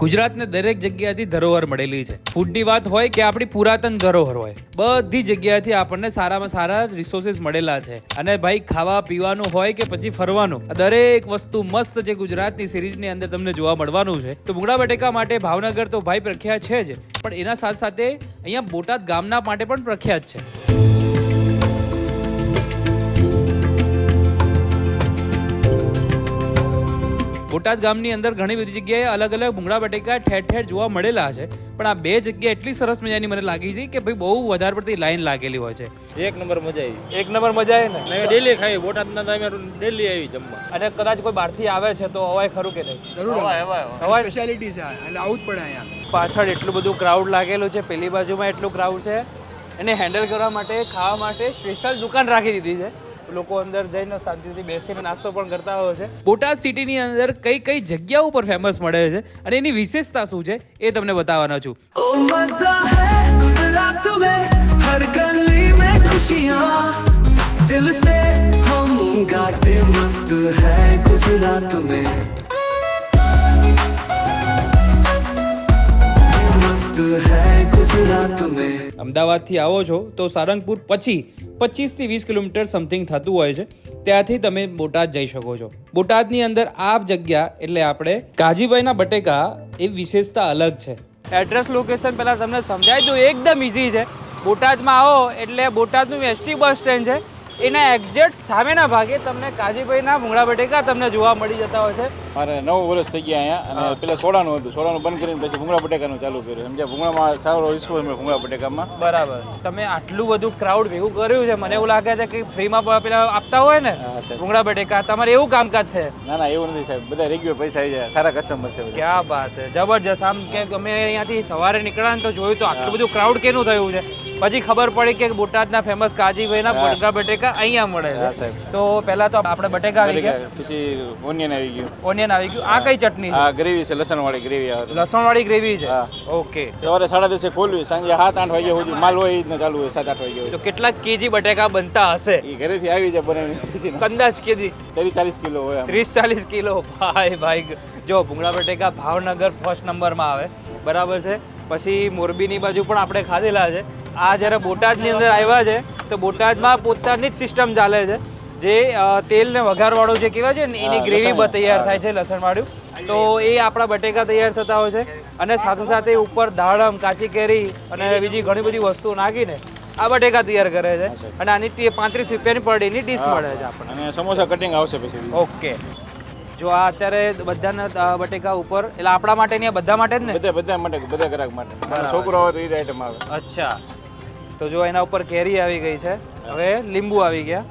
ગુજરાતને દરેક જગ્યાથી ધરોહર મળેલી છે. ફૂડની વાત હોય કે આપણી પુરાતન ધરોહર હોય, બધી જગ્યાથી આપણને સારામાં સારા રિસોર્સિસ મળેલા છે. અને ભાઈ ખાવા પીવાનું હોય કે પછી ફરવાનું, દરેક વસ્તુ મસ્ત જે ગુજરાતની સિરીઝની અંદર તમને જોવા મળવાનું છે. તો ભૂંગળા બટેકા માટે ભાવનગર તો ભાઈ પ્રખ્યાત છે જ, પણ એના સાથે સાથે અહીંયા બોટાદ ગામના માટે પણ પ્રખ્યાત છે. બોટાદ ગામની અંદર ઘણી બધી જગ્યાએ અલગ અલગ ભૂંગળા બટેકા ઠેર ઠેર જોવા મળેલા છે, પણ આ બે જગ્યા એટલી સરસ મજાની મને લાગી છે કે ભાઈ બહુ વધારે પડતી લાઈન લાગેલી હોય છે. એક નંબર મજા આવી. એક નંબર મજા આવી ને? ડેલી ખાઈ બોટાદના તમે ડેલી આવી જમવા. અને કદાચ કોઈ બહારથી આવે છે તો અવાય ખરું કે નહીં? જરૂર અવાય સ્પેશિયાલિટી છે એટલે આવું જ પડે અહીંયા. પાછળ એટલું બધું ક્રાઉડ લાગેલું છે, પેલી બાજુમાં એટલું ક્રાઉડ છે. એને હેન્ડલ કરવા માટે ખાવા માટે સ્પેશિયલ દુકાન રાખી દીધી છે. લોકો અંદર જઈને શાંતિથી બેસીને નાસ્તો પણ કરતા હોય છે. બોટાદ સિટીની અંદર કઈ કઈ જગ્યા ઉપર ફેમસ મળે છે અને એની વિશેષતા શું છે એ તમને બતાવવાનો છું. हर गली में खुशियाँ दिल से हम गाते मस्त है गुजरात में मस्त है गुजरात में. અમદાવાદથી આવો છો તો સારંગપુર પછી 25 થી 20 કિલોમીટર સમથિંગ થતું હોય છે. ત્યાંથી તમે બોટાદ જઈ શકો છો. બોટાદની અંદર આ જગ્યા એટલે આપણે કાજીભાઈના બટેકા એ વિશેષતા અલગ છે. એડ્રેસ લોકેશન પહેલા તમને સમજાય તો એકદમ ઇઝી છે. બોટાદમાં આવો એટલે બોટાદનું એસટી બસ સ્ટેન્ડ છે, એના એક્ઝેક્ટ સામેના ભાગે તમને કાજીભાઈના ભૂંગળા બટેકા તમને જોવા મળી જતા હોય છે. મારે 9 વર્ષ થઈ ગયા અહીંયા, અને પેલા સોડાનું હતું, સોડાનું બંધ કરીને પછી ભૂંગળા બટેકાનું ચાલુ કર્યું. સમજ્યા, ભૂંગળામાં સારો રિસ્પોન્સ મળે ભૂંગળા બટેકામાં. બરાબર. તમે આટલું બધું ક્રાઉડ ભેગું કર્યું છે, મને એવું લાગે છે કે ફ્રીમાં પેલા આપતા હોય ને ભૂંગળા બટેકા, તમારે એવું કામકાજ છે? ના ના, એવું નથી સાહેબ, બધા રેગ્યુલર પૈસા આવી જાય, સારા કસ્ટમર છે. ક્યાં વાત છે, જબરજસ્ત. આમ કે અમે અહીંયાથી સવારે નીકળ્યા ને તો જોયું તો આટલું બધું ક્રાઉડ કેનું થયું છે. પછી ખબર પડી કે બોટાદના ફેમસ કાજીભાઈના ભૂંગળા બટેકા અહીંયા મળે છે. તો પહેલા તો આપણે બટેકા આવી ગયા, પછી ઓનિયન આવી ગયું. ઓનિયન આવી ગયું. આ કઈ ચટણી? આ ગ્રેવી છે, લસણ વાળી ગ્રેવી આવે. લસણ વાળી ગ્રેવી છે. ઓકે. સવારે 10:30 ખોલવી, સાંજે 7-8 વાગ્યા સુધી માલ હોય એ જ ચાલુ હોય. 7-8 વાગ્યા. તો કેટલા કેજી બટેકા બનતા હશે? એ ઘરેથી આવી જાય બનાવીને. અંદાજ કેજી 30-40 કિલો હોય. 30-40 કિલો. ભાઈ જો ભૂંગળા બટેકા ભાવનગર ફર્સ્ટ નંબરમાં આવે, બરાબર છે. પછી મોરબીની બાજુ પણ આપણે ખાધેલા છે. આ જ્યારે બોટાદની અંદર આવ્યા છે તો બોટાદમાં પોતાની જ સિસ્ટમ ચાલે છે, જે તેલ ને વઘારવાળું જે કહેવાય છે ને એની ગ્રેવી તૈયાર થાય છે લસણવાળું. તો એ આપણા બટેકા તૈયાર થતા હોય છે. અને સાથે સાથે ઉપર દાડમ, કાચી કેરી અને બીજી ઘણી બધી વસ્તુઓ નાખીને આ બટેકા તૈયાર કરે છે. અને આની 35 રૂપિયાની પર ડેની ડીશ મળે છે આપણને. અને સમોસા કટિંગ આવશે પછી. ઓકે. જો આ અત્યારે બધાના બટેકા ઉપર, એટલે આપણા માટે ને બધા માટે જ ને? બધા માટે, બધા ગ્રાહક માટે. છોકરો હોય તો એ આઈટમ આવે. અચ્છા. તો જો એના ઉપર કેરી આવી ગઈ છે, હવે લીંબુ આવી ગયા.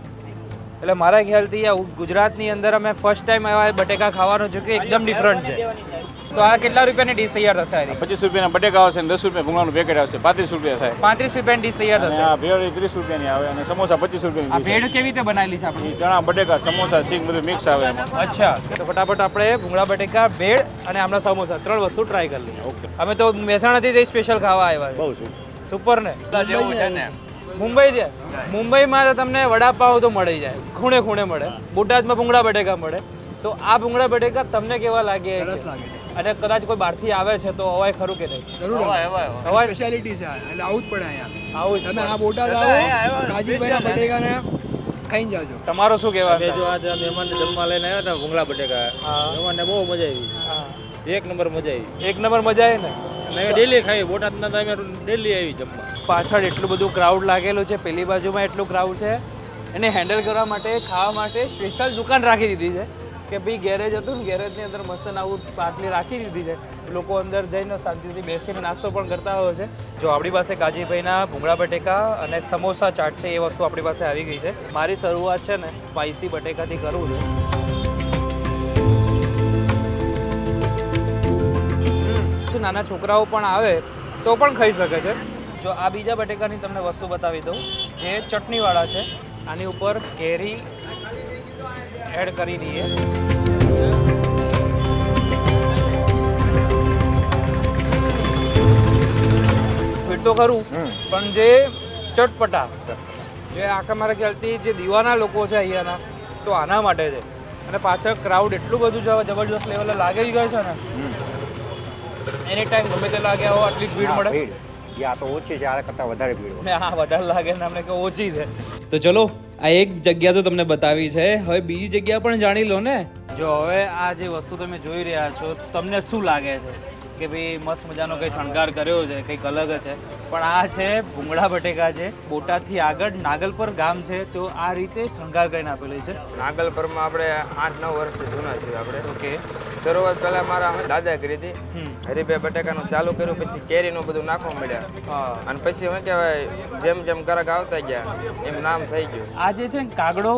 એટલે મારા ખ્યાલથી આ ગુજરાતની અંદર અમે ફર્સ્ટ ટાઈમ આવા બટેકા ખાવાનું છે કે એકદમ ડિફરન્ટ છે. તો આ કેટલા રૂપિયાની ડીશ તૈયાર થશે? 25 રૂપિયાના બટેકા આવશે અને 10 રૂપિયા ભૂંગળાનું પેકેટ આવશે. 35 રૂપિયા થાય. 35 રૂપિયાની ડીશ તૈયાર થશે. આ ભેળ 30 રૂપિયાની આવે અને સમોસા 25 રૂપિયાની. આ ભેળ કેવી રીતે બનાવેલી છે આપણે? ચણા, બટેકા, સમોસા, સિંગ બધું મિક્સ આવે એમાં. અચ્છા. તો ફટાફટ આપણે ભૂંગળા બટેકા, ભેળ અને આમના સમોસા 3 વસ્તુ ટ્રાય કરી લઈએ. ઓકે. અમે તો મહેસાણાથી જઈ સ્પેશિયલ ખાવા આવ્યા છે. બહુ સુપર ને જેવું છે ને. મુંબઈ છે, મુંબઈમાં તો તમને વડાપાવ તો મળી જાય, ખૂણે ખૂણે મળે. બોટાદમાં ભૂંગળા બટેકા મળે. તો આ ભૂંગળા બટેકા તમને કેવા લાગે? સરસ લાગે છે. અને કદાચ કોઈ બહારથી આવે છે તો અવાય ખરું કે નહીં? જરૂર અવાય. સ્પેશિયાલિટી છે એટલે આવું જ પડે અહીંયા. આવું તમે આ બોટાદ આવો, કાજીભાઈના બટેકાને ખાઈને જાજો. તમારો શું કહેવા? જો આજે મહેમાનને જમવા લઈને આવ્યા હતા ભૂંગળા બટેકા, મહેમાનને બહુ મજા આવી. એક નંબર મજા આવી. એક નંબર મજા આવી ને? અને ડેલી ખાઈ બોટાદના તમે ડેલી આવી જમવા. પાછળ એટલું બધું ક્રાઉડ લાગેલું છે, પેલી બાજુમાં એટલું ક્રાઉડ છે. એને હેન્ડલ કરવા માટે, ખાવા માટે સ્પેશિયલ દુકાન રાખી દીધી છે કે ભાઈ ગેરેજ હતું ને, ગેરેજની અંદર મસ્ત આવું પાટલી રાખી દીધી છે. લોકો અંદર જઈને શાંતિથી બેસીને નાસ્તો પણ કરતા હોય છે. જો આપણી પાસે કાજીભાઈના ભૂંગળા બટેકા અને સમોસા ચાટ છે, એ વસ્તુ આપણી પાસે આવી ગઈ છે. મારી શરૂઆત છે ને સ્પાઇસી બટેકાથી કરું છું. નાના છોકરાઓ પણ આવે તો પણ ખાઈ શકે છે. જો આ બીજા બટેકાની તમને વસ્તુ બતાવી દઉં, જે ચટણીવાળા છે. આની ઉપર કેરી એડ કરી દઈએ. ફીટ તો ખરું, પણ જે ચટપટા, જે આખા મારા ખ્યાલથી જે દીવાના લોકો છે અહીંયાના, તો આના માટે છે. અને પાછળ ક્રાઉડ એટલું બધું જબરજસ્ત લેવલે લાગી ગયું છે ને એની ટાઈમ ગમે તે લાગ્યા હો આટલી જ ભીડ મળે ભીડ યા તો ઓછી છે, આ કરતાં વધારે ભીડ હોય. ને હા વધારે લાગે ને અમને કે ઓછી છે. તો ચલો આ એક જગ્યા તો તમને બતાવી છે, હવે બીજી જગ્યા પણ જાણી લો ને. જો હવે આ જે વસ્તુ તમે જોઈ રહ્યા છો તમને શું લાગે છે કે ભાઈ મસ્ત મજાનો કંઈ શણગાર કર્યો છે, કંઈક અલગ છે, પણ આ છે ભૂંગળા બટેકા છે. બોટાદથી આગળ નાગલપર ગામ છે, તો આ રીતે શણગાર કરીને આપેલી છે. નાગલપરમાં આપણે 8-9 વર્ષથી જૂના છીએ આપણે. ઓકે. શરૂઆત પહેલા મારા દાદા કરી હતી. હરિભાઈ બટાકાનું ચાલુ કર્યું, પછી કેરીનું બધું નાખવા મળ્યા અને પછી શું કહેવાય જેમ જેમ ગ્રાહક આવતા ગયા એમ નામ થઈ ગયું. આ જે છે ને કાગડો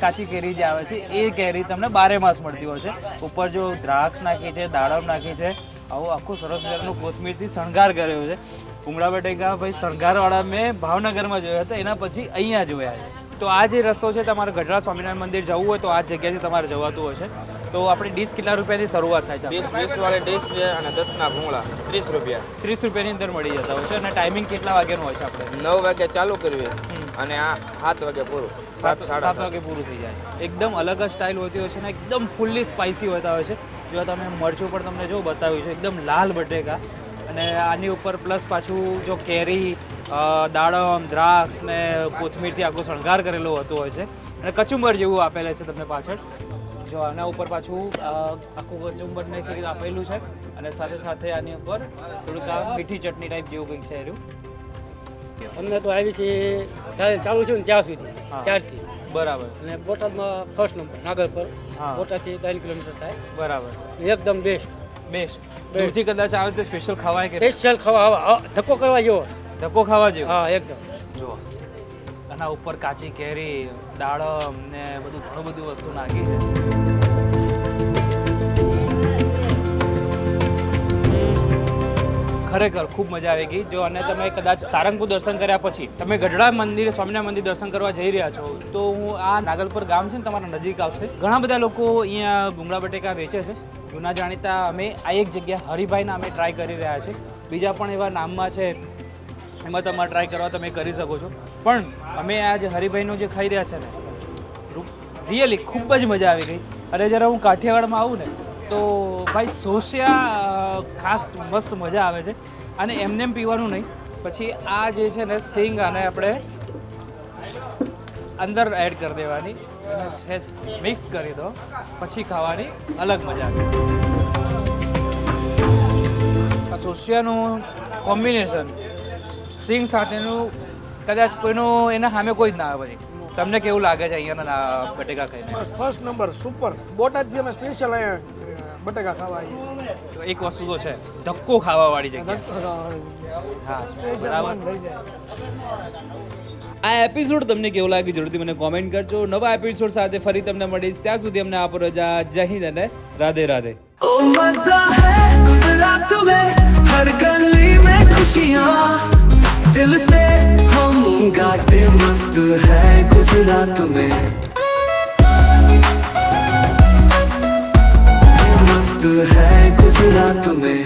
કાચી કેરી જે આવે છે એ કેરી તમને 12 માસ મળતી હોય છે. ઉપર જો દ્રાક્ષ નાખી છે, દાડમ નાખી છે, આવું આખું સરસ મજાનું કોથમીરથી શણગાર કર્યો છે. ભૂંગળા બટેકા ભાઈ શણગારવાળા મેં ભાવનગરમાં જોયા હતા, એના પછી અહીંયા જોયા છે. તો આ જે રસ્તો છે તમારે ગઢડા સ્વામિનારાયણ મંદિર જવું હોય તો આ જગ્યાથી તમારે જવાતું હોય છે. તો આપણી ડીશ કેટલા રૂપિયાથી શરૂઆત થાય છે? 20 વાળી ડીશ છે અને 10ના ભૂંગળા 30 રૂપિયા. 30 રૂપિયાની અંદર મળી જતા હોય છે. અને ટાઈમિંગ કેટલા વાગ્યાનું હોય છે આપણે? 9 વાગે ચાલુ કરવી અને આ 7 વાગે પૂરું. 7 વાગે પૂરું થઈ જાય છે. એકદમ અલગ જ સ્ટાઇલ હોતી હોય છે ને એકદમ ફૂલ્લી સ્પાઇસી હોતા હોય છે. જો તમે મરચું પણ તમને જો બતાવ્યું છે એકદમ લાલ બટેકા, અને આની ઉપર પ્લસ પાછું જો કેરી, દાડમ, દ્રાક્ષ ને કોથમીરથી આખો શણગાર કરેલો હોતો હોય છે. અને કચુંબર જેવું આપેલું છે તમને પાછળ. જો આના ઉપર પાછું આખું કચુંબર ને આપેલું છે, અને સાથે સાથે આની ઉપર થોડુંક આ મીઠી ચટણી ટાઈપ જેવું કંઈક છે એનું. અમને તો આવી છે ચાલુ છે ને ત્યાં સુધી ત્યારથી. બરાબર. અને બોટાદમાં ફર્સ્ટ નંબર નાગલપર. હા. બોટાદથી 3 કિલોમીટર થાય. બરાબર. એકદમ બેસ્ટ. દૂરથી કદાચ આવે તો સ્પેશિયલ ખવાય કે સ્પેશિયલ ખાવા ધક્કો કરવા જેવો. ધક્કો ખાવા જેવો. હા એકદમ. જુઓ આના ઉપર કાચી કેરી, દાડમ ને બધું ઘણું બધું વસ્તુ નાખી છે. ખરેખર ખૂબ મજા આવી ગઈ. જો અને તમે કદાચ સારંગપુર દર્શન કર્યા પછી તમે ગઢડા મંદિર, સ્વામિનારાયણ મંદિર દર્શન કરવા જઈ રહ્યા છો તો હું આ નાગલપર ગામ છે ને તમારા નજીક આવશે. ઘણા બધા લોકો અહીંયા ભૂંગળા બટેકા વેચે છે. જૂના જાણીતા અમે આ એક જગ્યા હરિભાઈના અમે ટ્રાય કરી રહ્યા છે. બીજા પણ એવા નામમાં છે, એમાં તમારે ટ્રાય કરવા તમે કરી શકો છો. પણ અમે આ જે હરિભાઈનું જે ખાઈ રહ્યા છે ને રિયલી ખૂબ જ મજા આવી ગઈ. અને જ્યારે હું કાઠિયાવાડમાં આવું ને તો ભાઈ સોસિયા ખાસ મસ્ત મજા આવે છે. અને એમને એમ પીવાનું નહીં, પછી આ જે છે ને સિંગ અને આપણે અંદર એડ કરી દેવાની અને સહેજ મિક્સ કરી દો, પછી ખાવાની અલગ મજા આવે. આ સોસિયાનું કોમ્બિનેશન સિંગ સાથેનું કદાચ કોઈનું એના સામે કોઈ જ ના આવે. પછી તમને કેવું લાગે છે અહીંયાના બટેકા ખાઈને? First number super. બોટાદથી અમે સ્પેશિયલ અહીંયા બટેકા ખાવા આવીએ. તો એક વસ્તુ તો છે ધક્કો ખાવાવાળી જગ્યા. હા બરાબર. આ એપિસોડ તમને કેવો લાગ્યું જરૂરથી મને કોમેન્ટ કરજો. નવા એપિસોડ સાથે ફરી તમને મળીશ. ત્યાં સુધી અમને આપો રજા. જય હિન્દ અને રાધે રાધે. ओ मजा है गुजरात में हर गली में खुशियाँ दिल से हम गाते मस्त है गुजरात में मस्त है गुजरात में.